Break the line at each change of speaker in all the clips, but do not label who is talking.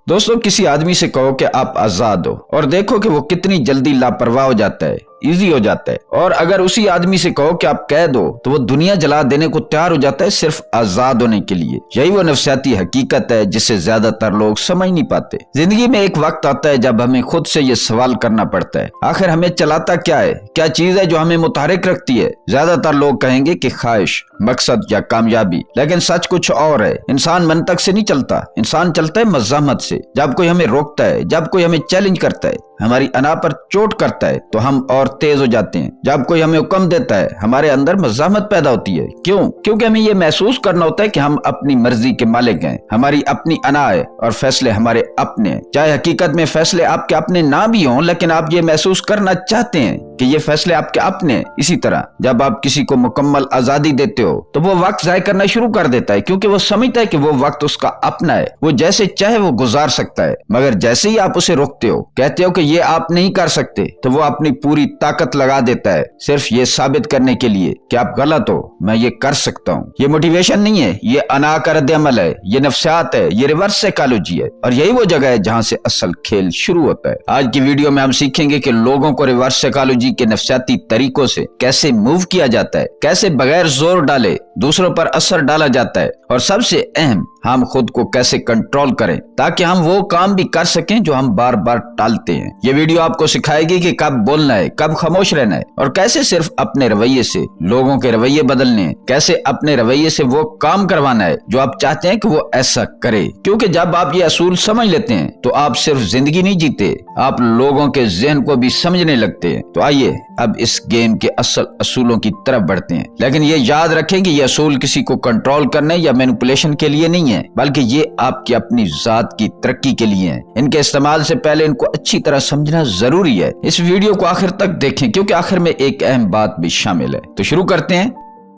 दोस्तों, किसी आदमी से कहो कि आप आजाद हो और देखो कि वो कितनी जल्दी लापरवाह हो जाता है, इजी हो जाता है। और अगर उसी आदमी से कहो कि आप कैद हो तो वो दुनिया जला देने को तैयार हो जाता है सिर्फ आजाद होने के लिए। यही वो नफसियाती हकीकत है जिसे ज्यादातर लोग समझ नहीं पाते। जिंदगी में एक वक्त आता है जब हमें खुद से ये सवाल करना पड़ता है, आखिर हमें चलाता क्या है, क्या चीज है जो हमें मुतहरिक रखती है। ज्यादातर लोग कहेंगे कि ख्वाहिश, मकसद या कामयाबी, लेकिन सच कुछ और है। इंसान मंतक से नहीं चलता, इंसान चलता है मज़ाहमत से। जब कोई हमें रोकता है, जब कोई हमें चैलेंज करता है, हमारी अना पर चोट करता है तो हम और तेज हो जाते हैं। जब कोई हमें हुक्म देता है हमारे अंदर मज़ाहमत पैदा होती है। क्यों? क्योंकि हमें ये महसूस करना होता है कि हम अपनी मर्जी के मालिक हैं, हमारी अपनी अना है और फैसले हमारे अपने हैं। चाहे हकीकत में फैसले आपके अपने ना भी हों, लेकिन आप ये महसूस करना चाहते हैं कि ये फैसले आपके अपने हैं। इसी तरह जब आप किसी को मुकम्मल आजादी देते हो तो वो वक्त ज़ाय करना शुरू कर देता है, क्योंकि वो समझता है कि वो वक्त उसका अपना है, वो जैसे चाहे वो गुजार सकता है। मगर जैसे ही आप उसे रोकते हो, कहते हो कि ये आप नहीं कर सकते, तो वो अपनी पूरी ताकत लगा देता है सिर्फ ये साबित करने के लिए कि आप गलत हो, मैं ये कर सकता हूँ। ये मोटिवेशन नहीं है, ये अना का रद्द-ए-अमल है, ये नफ्सियात है, ये रिवर्स साइकोलॉजी है। और यही वो जगह है जहाँ से असल खेल शुरू होता है। आज की वीडियो में हम सीखेंगे कि लोगों को रिवर्स साइकोलॉजी के नफ्सियाती तरीकों से कैसे मूव किया जाता है, कैसे बगैर जोर डाले दूसरों पर असर डाला जाता है, और सबसे अहम, हम खुद को कैसे कंट्रोल करें ताकि हम वो काम भी कर सकें जो हम बार बार टालते हैं। ये वीडियो आपको सिखाएगी कि कब बोलना है, कब खामोश रहना है, और कैसे सिर्फ अपने रवैये से लोगों के रवैये बदलने हैं, कैसे अपने रवैये से वो काम करवाना है जो आप चाहते हैं कि वो ऐसा करे। क्योंकि जब आप ये असूल समझ लेते हैं तो आप सिर्फ जिंदगी नहीं जीते, आप लोगों के ज़हन को भी समझने लगते हैं। तो आइए अब इस गेम के असल असूलों की तरफ बढ़ते हैं। लेकिन ये याद रखें कि ये असूल किसी को कंट्रोल करने या मैनिपुलेशन के लिए नहीं है, बल्कि ये आपकी अपनी जात की तरक्की के लिए है। इनके इस्तेमाल से पहले इनको अच्छी तरह समझना जरूरी है। इस वीडियो को आखिर तक देखें क्योंकि आखिर में एक अहम बात भी शामिल है। तो शुरू करते हैं।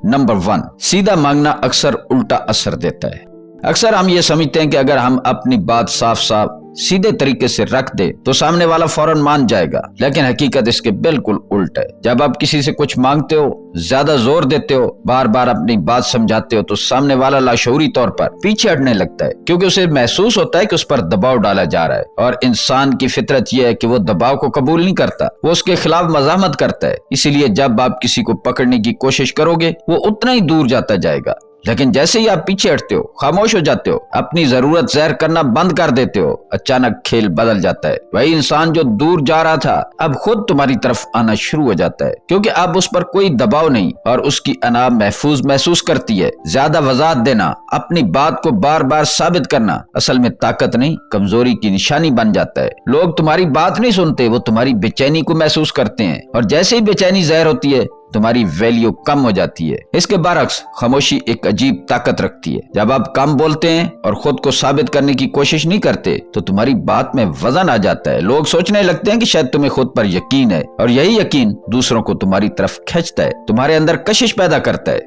नंबर 1, सीधा मांगना अक्सर उल्टा असर देता है। अक्सर हम ये समझते हैं कि अगर हम अपनी बात साफ साफ सीधे तरीके से रख दे तो सामने वाला फौरन मान जाएगा, लेकिन हकीकत इसके बिल्कुल उल्टा है। जब आप किसी से कुछ मांगते हो, ज्यादा जोर देते हो, बार बार अपनी बात समझाते हो, तो सामने वाला लाशऊरी तौर पर पीछे हटने लगता है, क्योंकि उसे महसूस होता है कि उस पर दबाव डाला जा रहा है। और इंसान की फितरत यह है कि वो दबाव को कबूल नहीं करता, वो उसके खिलाफ मज़ाहमत करता है। इसीलिए जब आप किसी को पकड़ने की कोशिश करोगे वो उतना ही दूर जाता जाएगा। लेकिन जैसे ही आप पीछे हटते हो, खामोश हो जाते हो, अपनी जरूरत ज़ाहिर करना बंद कर देते हो, अचानक खेल बदल जाता है। वही इंसान जो दूर जा रहा था अब खुद तुम्हारी तरफ आना शुरू हो जाता है, क्योंकि अब उस पर कोई दबाव नहीं और उसकी अना महफूज महसूस करती है। ज्यादा वजाहत देना, अपनी बात को बार बार साबित करना असल में ताकत नहीं, कमजोरी की निशानी बन जाता है। लोग तुम्हारी बात नहीं सुनते, वो तुम्हारी बेचैनी को महसूस करते हैं, और जैसे ही बेचैनी ज़ाहिर होती है तुम्हारी वैल्यू कम हो जाती है। इसके बरक्स खामोशी एक अजीब ताकत रखती है। जब आप कम बोलते हैं और खुद को साबित करने की कोशिश नहीं करते तो तुम्हारी बात में वजन आ जाता है। लोग सोचने लगते हैं कि शायद तुम्हें खुद पर यकीन है, और यही यकीन दूसरों को तुम्हारी तरफ खींचता है, तुम्हारे अंदर कशिश पैदा करता है।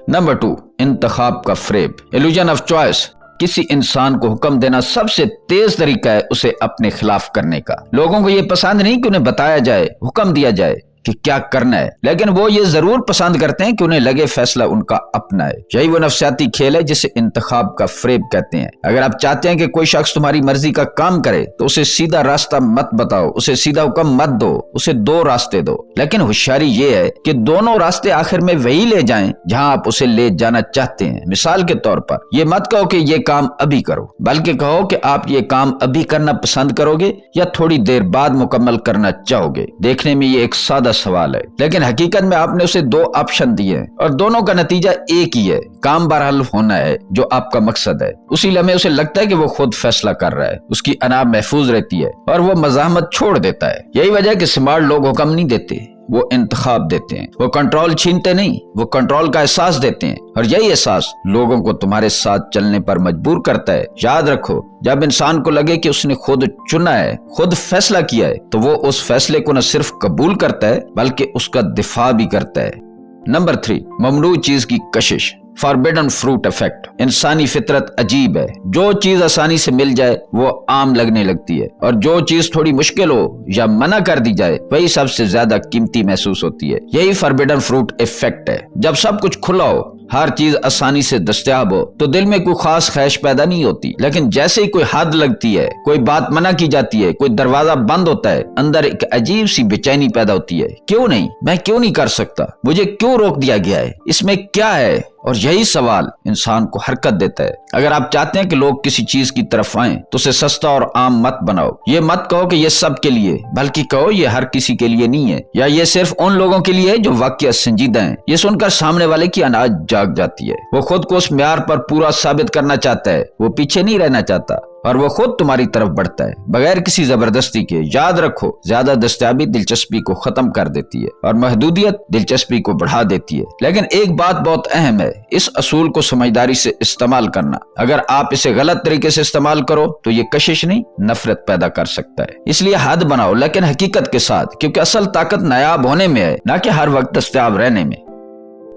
नंबर 2, इंतखाब का फ्रेब, इल्यूजन ऑफ चॉइस। किसी इंसान को हुक्म देना सबसे तेज तरीका है उसे अपने खिलाफ करने का। लोगों को यह पसंद नहीं कि उन्हें बताया जाए, हुक्म दिया जाए कि क्या करना है, लेकिन वो ये जरूर पसंद करते हैं कि उन्हें लगे फैसला उनका अपना है। यही वो नफ्सियाती खेल है जिसे इंतखाब का फ्रेब कहते हैं। अगर आप चाहते हैं कि कोई शख्स तुम्हारी मर्जी का काम करे तो उसे सीधा रास्ता मत बताओ, उसे सीधा हुक्म मत दो, उसे 2 रास्ते दो। लेकिन होशियारी ये है कि दोनों रास्ते आखिर में वही ले जाएं जहां आप उसे ले जाना चाहते हैं। मिसाल के तौर पर ये मत कहो कि ये काम अभी करो, बल्कि कहो कि आप ये काम अभी करना पसंद करोगे या थोड़ी देर बाद मुकम्मल करना चाहोगे। देखने में ये एक सादा सवाल है, लेकिन हकीकत में आपने उसे 2 ऑप्शन दिए हैं और दोनों का नतीजा एक ही है। काम बहरहाल होना है जो आपका मकसद है। उसी लम्हे उसे लगता है कि वो खुद फैसला कर रहा है, उसकी अना महफूज रहती है और वो मज़ाहमत छोड़ देता है। यही वजह है कि स्मार्ट लोग हुक्म नहीं देते, वो इंतखाब देते हैं। वो कंट्रोल छीनते नहीं, वो कंट्रोल का एहसास देते हैं, और यही एहसास लोगों को तुम्हारे साथ चलने पर मजबूर करता है। याद रखो, जब इंसान को लगे कि उसने खुद चुना है, खुद फैसला किया है, तो वो उस फैसले को न सिर्फ कबूल करता है बल्कि उसका दिफा भी करता है। नंबर 3, ममनू चीज की कशिश, फॉरबिडन फ्रूट इफेक्ट। इंसानी फितरत अजीब है, जो चीज आसानी से मिल जाए वो आम लगने लगती है, और जो चीज थोड़ी मुश्किल हो या मना कर दी जाए वही सबसे ज्यादा कीमती महसूस होती है। यही फॉरबिडन फ्रूट इफेक्ट है। जब सब कुछ खुला हो, ہر چیز آسانی سے دستیاب ہو تو دل میں کوئی خاص خواہش پیدا نہیں ہوتی، لیکن جیسے ہی کوئی حد لگتی ہے، کوئی بات منع کی جاتی ہے، کوئی دروازہ بند ہوتا ہے، اندر ایک عجیب سی بے چینی پیدا ہوتی ہے۔ کیوں نہیں؟ میں کیوں نہیں کر سکتا؟ مجھے کیوں روک دیا گیا ہے؟ اس میں کیا ہے؟ اور یہی سوال انسان کو حرکت دیتا ہے۔ اگر آپ چاہتے ہیں کہ لوگ کسی چیز کی طرف آئیں تو اسے سستا اور عام مت بناؤ۔ یہ مت کہو کہ یہ سب کے لیے، بلکہ کہو یہ ہر کسی کے لیے نہیں ہے، یا یہ صرف ان لوگوں کے لیے جو واقعہ سنجیدہ ہیں۔ یہ سن کر سامنے والے کی اناج جاگ جاتی ہے۔ وہ خود کو اس معیار پر پورا ثابت کرنا چاہتا ہے، وہ پیچھے نہیں رہنا چاہتا، اور وہ خود تمہاری طرف بڑھتا ہے بغیر کسی زبردستی کے۔ یاد رکھو، زیادہ دستیابی دلچسپی کو ختم کر دیتی ہے اور محدودیت دلچسپی کو بڑھا دیتی ہے۔ لیکن ایک بات بہت اہم ہے، اس اصول کو سمجھداری سے استعمال کرنا۔ اگر آپ اسے غلط طریقے سے استعمال کرو تو یہ کشش نہیں، نفرت پیدا کر سکتا ہے۔ اس لیے حد بناؤ، لیکن حقیقت کے ساتھ، کیونکہ اصل طاقت نایاب ہونے میں ہے، نہ کہ ہر وقت دستیاب رہنے میں۔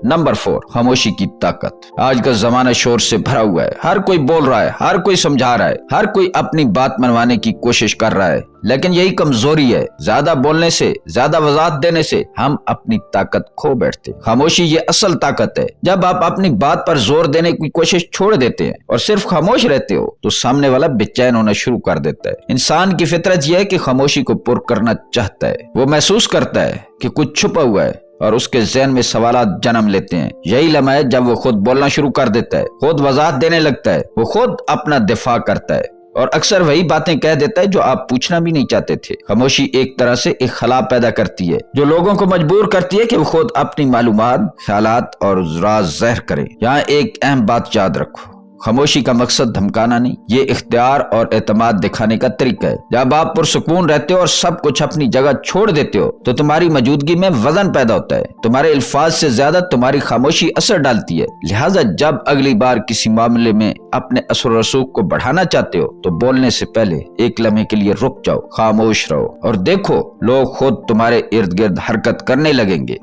نمبر 4، خاموشی کی طاقت۔ آج کا زمانہ شور سے بھرا ہوا ہے، ہر کوئی بول رہا ہے، ہر کوئی سمجھا رہا ہے، ہر کوئی اپنی بات منوانے کی کوشش کر رہا ہے، لیکن یہی کمزوری ہے۔ زیادہ بولنے سے، زیادہ وضاحت دینے سے ہم اپنی طاقت کھو بیٹھتے۔ خاموشی یہ اصل طاقت ہے۔ جب آپ اپنی بات پر زور دینے کی کوشش چھوڑ دیتے ہیں اور صرف خاموش رہتے ہو تو سامنے والا بے چین ہونا شروع کر دیتا ہے۔ انسان کی فطرت یہ ہے کہ خاموشی کو پر کرنا چاہتا ہے۔ وہ محسوس کرتا ہے کہ کچھ چھپا ہوا ہے اور اس کے ذہن میں سوالات جنم لیتے ہیں۔ یہی لمحہ ہے جب وہ خود بولنا شروع کر دیتا ہے، خود وضاحت دینے لگتا ہے، وہ خود اپنا دفاع کرتا ہے، اور اکثر وہی باتیں کہہ دیتا ہے جو آپ پوچھنا بھی نہیں چاہتے تھے۔ خاموشی ایک طرح سے ایک خلا پیدا کرتی ہے جو لوگوں کو مجبور کرتی ہے کہ وہ خود اپنی معلومات، خیالات اور راز ظاہر کریں۔ یہاں ایک اہم بات یاد رکھو، خاموشی کا مقصد دھمکانا نہیں، یہ اختیار اور اعتماد دکھانے کا طریقہ ہے۔ جب آپ پرسکون رہتے ہو اور سب کچھ اپنی جگہ چھوڑ دیتے ہو تو تمہاری موجودگی میں وزن پیدا ہوتا ہے۔ تمہارے الفاظ سے زیادہ تمہاری خاموشی اثر ڈالتی ہے۔ لہٰذا جب اگلی بار کسی معاملے میں اپنے اثر و رسوخ کو بڑھانا چاہتے ہو تو بولنے سے پہلے ایک لمحے کے لیے رک جاؤ، خاموش رہو، اور دیکھو لوگ خود تمہارے ارد گرد حرکت کرنے لگیں گے۔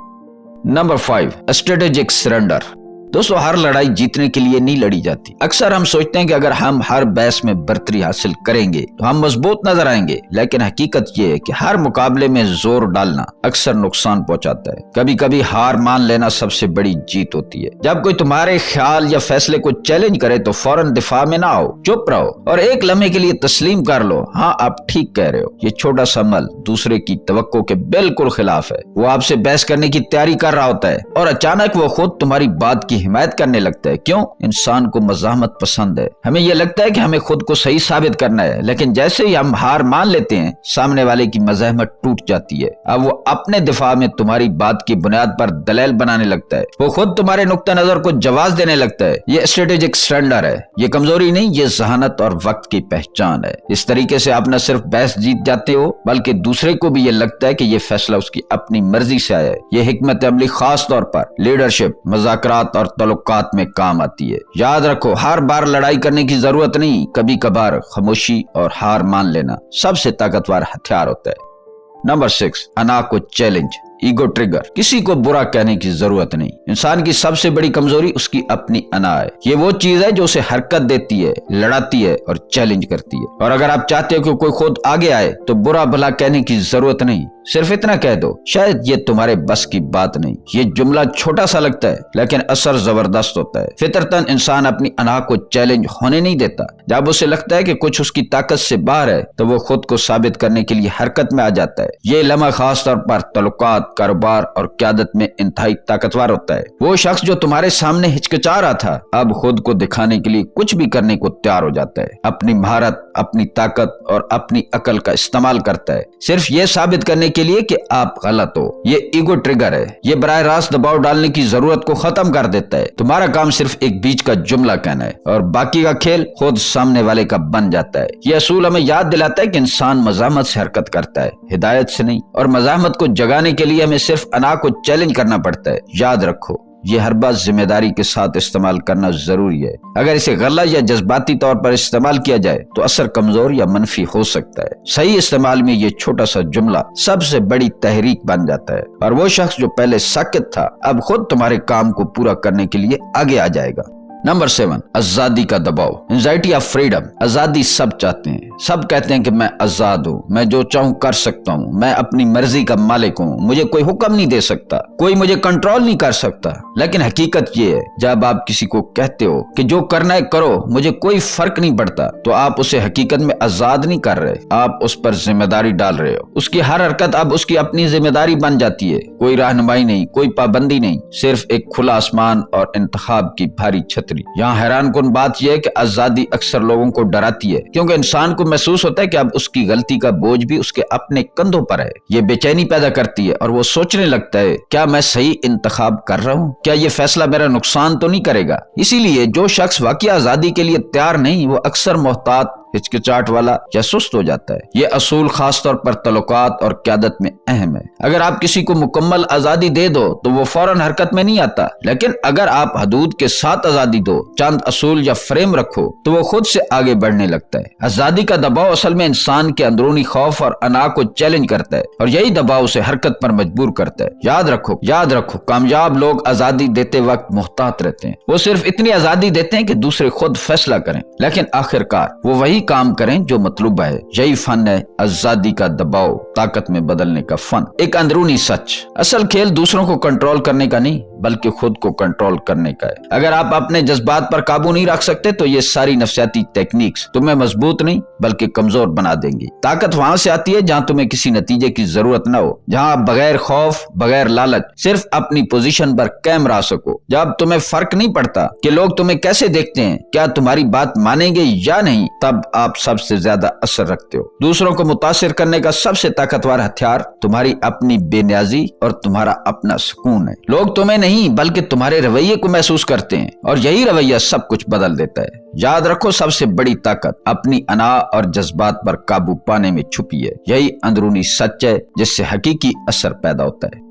Number 5، strategic surrender. دوستو، ہر لڑائی جیتنے کے لیے نہیں لڑی جاتی۔ اکثر ہم سوچتے ہیں کہ اگر ہم ہر بحث میں برتری حاصل کریں گے تو ہم مضبوط نظر آئیں گے، لیکن حقیقت یہ ہے کہ ہر مقابلے میں زور ڈالنا اکثر نقصان پہنچاتا ہے۔ کبھی کبھی ہار مان لینا سب سے بڑی جیت ہوتی ہے۔ جب کوئی تمہارے خیال یا فیصلے کو چیلنج کرے تو فوراً دفاع میں نہ آؤ، چپ رہو اور ایک لمحے کے لیے تسلیم کر لو، ہاں آپ ٹھیک کہہ رہے ہو۔ یہ چھوٹا سا عمل دوسرے کی توقع کے بالکل خلاف ہے۔ وہ آپ سے بحث کرنے کی تیاری کر رہا ہوتا ہے اور اچانک وہ خود تمہاری بات کی حمایت کرنے لگتا ہے۔ کیوں؟ انسان کو مزاحمت پسند ہے۔ ہمیں یہ لگتا ہے کہ ہمیں خود کو صحیح ثابت کرنا ہے، لیکن جیسے ہی ہم ہار مان لیتے ہیں سامنے والے کی مزاحمت ٹوٹ جاتی ہے۔ اب وہ اپنے دفاع میں تمہاری بات کی بنیاد پر دلیل بنانے لگتا ہے، وہ خود تمہارے نقطہ نظر کو جواز دینے لگتا ہے۔ یہ اسٹریٹجک سرنڈر ہے، یہ کمزوری نہیں، یہ ذہانت اور وقت کی پہچان ہے۔ اس طریقے سے آپ نہ صرف بحث جیت جاتے ہو بلکہ دوسرے کو بھی یہ لگتا ہے کہ یہ فیصلہ اس کی اپنی مرضی سے آیا ہے۔ یہ حکمت عملی خاص طور پر لیڈرشپ، مذاکرات اور تعلقات میں کام آتی ہے۔ یاد رکھو، ہر بار لڑائی کرنے کی ضرورت نہیں، کبھی کبھار خاموشی اور ہار مان لینا سب سے طاقتور ہتھیار ہوتا ہے۔ نمبر 6، انا کو چیلنج، ایگو ٹریگر۔ کسی کو برا کہنے کی ضرورت نہیں۔ انسان کی سب سے بڑی کمزوری اس کی اپنی انا ہے۔ یہ وہ چیز ہے جو اسے حرکت دیتی ہے، لڑاتی ہے اور چیلنج کرتی ہے۔ اور اگر آپ چاہتے ہو کہ کوئی خود آگے آئے تو برا بھلا کہنے کی ضرورت نہیں، صرف اتنا کہہ دو، شاید یہ تمہارے بس کی بات نہیں۔ یہ جملہ چھوٹا سا لگتا ہے لیکن اثر زبردست ہوتا ہے۔ فطرتاً انسان اپنی انا کو چیلنج ہونے نہیں دیتا۔ جب اسے لگتا ہے کہ کچھ اس کی طاقت سے باہر ہے تو وہ خود کو ثابت کرنے کے لیے حرکت میں آ جاتا ہے۔ یہ لمحہ خاص طور پر تعلقات، کاروبار اور قیادت میں انتہائی طاقتور ہوتا ہے۔ وہ شخص جو تمہارے سامنے ہچکچا رہا تھا اب خود کو دکھانے کے لیے کچھ بھی کرنے کو تیار ہو جاتا ہے۔ اپنی مہارت، اپنی طاقت اور اپنی عقل کا استعمال کرتا ہے، صرف یہ ثابت کرنے کے لیے کہ آپ غلط ہو۔ یہ ایگو ٹریگر ہے۔ یہ براہ راست دباؤ ڈالنے کی ضرورت کو ختم کر دیتا ہے۔ تمہارا کام صرف ایک بیچ کا جملہ کہنا ہے اور باقی کا کھیل خود سامنے والے کا بن جاتا ہے۔ یہ اصول ہمیں یاد دلاتا ہے کہ انسان مزاحمت سے حرکت کرتا ہے، ہدایت سے نہیں، اور مزاحمت کو جگانے کے لیے ہمیں صرف انا کو چیلنج کرنا پڑتا ہے۔ یاد رکھو، یہ ہر بات ذمہ داری کے ساتھ استعمال کرنا ضروری ہے۔ اگر اسے غلط یا جذباتی طور پر استعمال کیا جائے تو اثر کمزور یا منفی ہو سکتا ہے۔ صحیح استعمال میں یہ چھوٹا سا جملہ سب سے بڑی تحریک بن جاتا ہے اور وہ شخص جو پہلے ساکت تھا اب خود تمہارے کام کو پورا کرنے کے لیے آگے آ جائے گا۔ नंबर 7, आजादी का दबाव, एंजाइटी ऑफ फ्रीडम। आजादी सब चाहते हैं, सब कहते हैं कि मैं आजाद हूँ, मैं जो चाहूँ कर सकता हूँ, मैं अपनी मर्जी का मालिक हूँ, मुझे कोई हुक्म नहीं दे सकता, कोई मुझे कंट्रोल नहीं कर सकता। लेकिन हकीकत ये है, जब आप किसी को कहते हो कि जो करना है करो, मुझे कोई फर्क नहीं पड़ता, तो आप उसे हकीकत में आजाद नहीं कर रहे, आप उस पर जिम्मेदारी डाल रहे हो। उसकी हर हरकत अब उसकी अपनी जिम्मेदारी बन जाती है। कोई रहनुमाई नहीं, कोई पाबंदी नहीं, सिर्फ एक खुला आसमान और इंतखाब की भारी छतरी। यहाँ हैरानकुन बात यह है कि आजादी अक्सर लोगों को डराती है, क्योंकि इंसान को महसूस होता है कि अब उसकी गलती का बोझ भी उसके अपने कंधों पर है। ये बेचैनी पैदा करती है और वो सोचने लगता है, क्या मैं सही इंतखाब कर रहा हूँ? क्या ये फैसला मेरा नुकसान तो नहीं करेगा? इसीलिए जो शख्स वाकई आजादी के लिए तैयार नहीं, वो अक्सर मोहतात, हिचकिचाहट वाला या सुस्त हो जाता है। ये असूल खास तौर पर तल्लुकात और क़यादत में अहम है। अगर आप किसी को मुकम्मल आजादी दे दो तो वो फौरन हरकत में नहीं आता, लेकिन अगर आप हदूद के साथ आजादी दो, चंद असूल या फ्रेम रखो, तो वो खुद से आगे बढ़ने लगता है। आजादी का दबाव असल में इंसान के अंदरूनी खौफ और अना को चैलेंज करता है, और यही दबाव उसे हरकत पर मजबूर करता है। याद रखो, कामयाब लोग आजादी देते वक्त मुहतात रहते हैं। वो सिर्फ इतनी आजादी देते हैं कि दूसरे खुद फैसला करें, लेकिन आखिरकार वो वही काम करें जो मतलूबा है। यही फन है आजादी का दबाव ताकत में बदलने का फन। एक अंदरूनी सच, असल खेल दूसरों को कंट्रोल करने का नहीं, बल्कि खुद को कंट्रोल करने का है। अगर आप अपने जज्बात पर काबू नहीं रख सकते तो ये सारी नफ्सियाती टेक्निक्स तुम्हें मजबूत नहीं बल्कि कमजोर बना देंगी। ताकत वहां से आती है जहां तुम्हें किसी नतीजे की जरूरत न हो, जहां आप बगैर खौफ, बगैर लालच, सिर्फ अपनी पोजीशन पर कायम रह सको। जब तुम्हें फर्क नहीं पड़ता कि लोग तुम्हें कैसे देखते हैं, क्या तुम्हारी बात मानेंगे या नहीं, तब आप सबसे ज्यादा असर रखते हो। दूसरों को मुतासिर करने का सबसे ताकतवर हथियार तुम्हारी अपनी बेनियाजी और तुम्हारा अपना सुकून है। लोग तुम्हें नहीं बल्कि तुम्हारे रवैये को महसूस करते हैं, और यही रवैया सब कुछ बदल देता है। याद रखो, सबसे बड़ी ताकत अपनी अना और जज्बात पर काबू पाने में छुपी है। यही अंदरूनी सच है जिससे हकीकी असर पैदा होता है।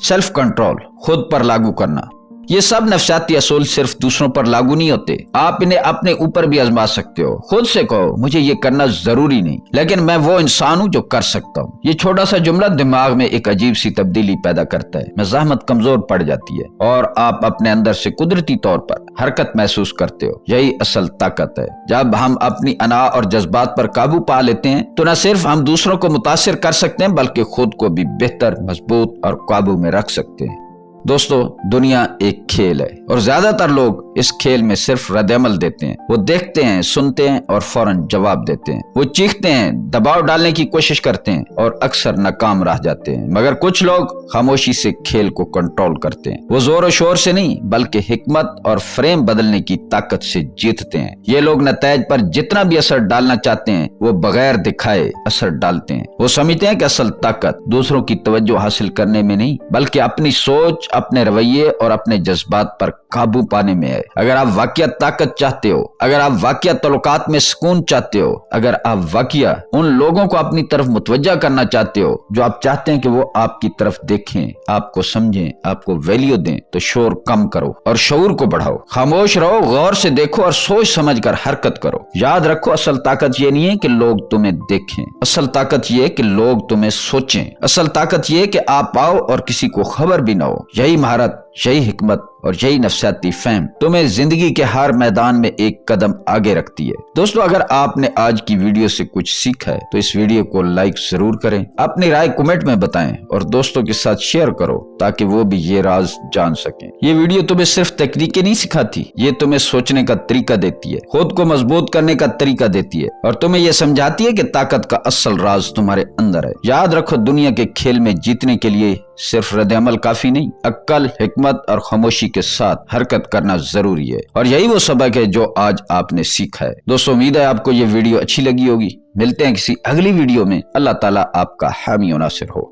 सेल्फ कंट्रोल, खुद पर लागू करना। ये सब नफ्सियाती असूल सिर्फ दूसरों पर लागू नहीं होते, आप इन्हें अपने ऊपर भी आजमा सकते हो। खुद से कहो, मुझे ये करना जरूरी नहीं, लेकिन मैं वो इंसान हूँ जो कर सकता हूँ। ये छोटा सा जुमला दिमाग में एक अजीब सी तब्दीली पैदा करता है। मज़ाहमत कमजोर पड़ जाती है और आप अपने अंदर से कुदरती तौर पर हरकत महसूस करते हो। यही असल ताकत है। जब हम अपनी अना और जज्बात पर काबू पा लेते हैं तो न सिर्फ हम दूसरों को मुतासिर कर सकते हैं, बल्कि खुद को भी बेहतर, मजबूत और काबू में रख सकते हैं। दोस्तों, दुनिया एक खेल है और ज्यादातर लोग इस खेल में सिर्फ रद्द-ए-अमल देते हैं। वो देखते हैं, सुनते हैं और फौरन जवाब देते हैं। वो चीखते हैं, दबाव डालने की कोशिश करते हैं और अक्सर नाकाम रह जाते हैं। मगर कुछ लोग खामोशी से खेल को कंट्रोल करते हैं। वो जोर और शोर से नहीं बल्कि हिकमत और फ्रेम बदलने की ताकत से जीतते हैं। ये लोग नतीजे पर जितना भी असर डालना चाहते हैं वो बगैर दिखाए असर डालते हैं। वो समझते हैं कि असल ताकत दूसरों की तवज्जो हासिल करने में नहीं बल्कि अपनी सोच, अपने रवैये और अपने जज्बात पर काबू पाने में है। अगर आप वाकई ताकत चाहते हो, अगर आप वाकई तल्लुकात में सुकून चाहते हो, अगर आप वाकई उन लोगों को अपनी तरफ मुतवज्जा करना चाहते हो जो आप चाहते हैं कि वो आपकी तरफ देखें, आपको समझें, आपको वैल्यू दें, तो शोर कम करो और शऊर को बढ़ाओ। खामोश रहो, गौर से देखो और सोच समझ कर हरकत करो। याद रखो, असल ताकत ये नहीं है कि लोग तुम्हें देखें, असल ताकत ये है कि लोग तुम्हें सोचें। असल ताकत ये है कि आप आओ और किसी को खबर भी ना हो। यही महारत, यही हिकमत और यही नफ्सियाती फहम तुम्हें जिंदगी के हर मैदान में एक कदम आगे रखती है। दोस्तों, अगर आपने आज की वीडियो से कुछ सीखा है तो इस वीडियो को लाइक जरूर करें, अपनी राय कमेंट में बताएं और दोस्तों के साथ शेयर करो ताकि वो भी ये राज जान सकें। ये वीडियो तुम्हें सिर्फ तकनीकें नहीं सिखाती, ये तुम्हें सोचने का तरीका देती है, खुद को मजबूत करने का तरीका देती है और तुम्हें यह समझाती है कि ताकत का असल राज तुम्हारे अंदर है। याद रखो, दुनिया के खेल में जीतने के लिए सिर्फ रद्द-ए-अमल काफी नहीं, अक्ल, हिकमत और खामोशी के साथ हरकत करना जरूरी है। और यही वो सबक है जो आज आपने सीखा है। दोस्तों, उम्मीद है आपको ये वीडियो अच्छी लगी होगी। मिलते हैं किसी अगली वीडियो में। अल्लाह ताला आपका हामी और नासिर हो।